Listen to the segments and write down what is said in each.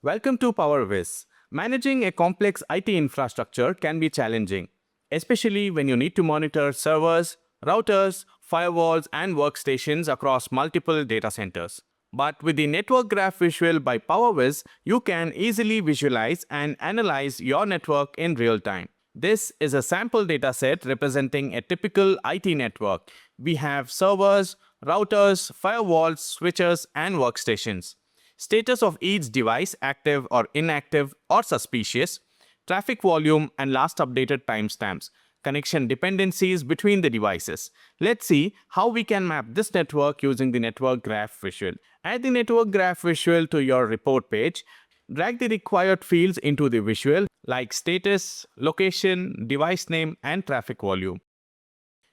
Welcome to Powerviz. Managing a complex IT infrastructure can be challenging, especially when you need to monitor servers, routers, firewalls, and workstations across multiple data centers. But with the Network Graph Visual by Powerviz, you can easily visualize and analyze your network in real time. This is a sample dataset representing a typical IT network. We have servers, routers, firewalls, switches, and workstations. Status of each device, active or inactive or suspicious, traffic volume and last updated timestamps, connection dependencies between the devices. Let's see how we can map this network using the network graph visual. Add the network graph visual to your report page. Drag the required fields into the visual like status, location, device name, and traffic volume.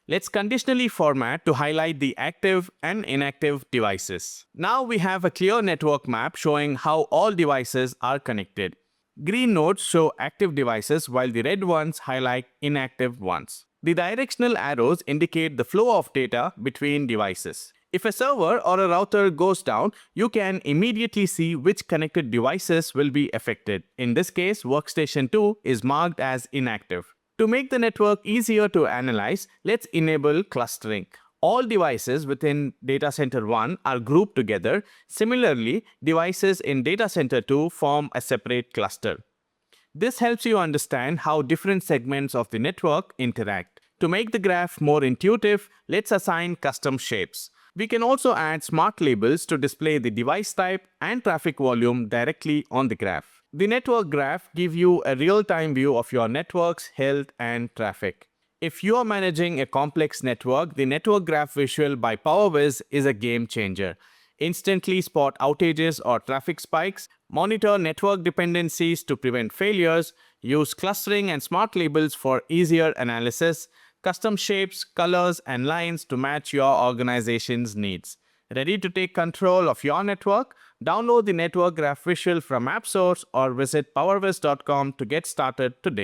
Let's conditionally format to highlight the active and inactive devices. Now we have a clear network map showing how all devices are connected. Green nodes show active devices while the red ones highlight inactive ones. The directional arrows indicate the flow of data between devices. If a server or a router goes down, you can immediately see which connected devices will be affected. In this case, workstation 2 is marked as inactive. To make the network easier to analyze, let's enable clustering. All devices within data center 1 are grouped together. Similarly, devices in data center 2 form a separate cluster. This helps you understand how different segments of the network interact. To make the graph more intuitive, let's assign custom shapes. We can also add smart labels to display the device type and traffic volume directly on the graph. The network graph gives you a real-time view of your network's health and traffic. If you are managing a complex network, the network graph visual by Powerviz is a game changer. Instantly spot outages or traffic spikes, monitor network dependencies to prevent failures, use clustering and smart labels for easier analysis, custom shapes, colors, and lines to match your organization's needs. Ready to take control of your network? Download the Network Graph Visual from App Source or visit powerviz.com to get started today.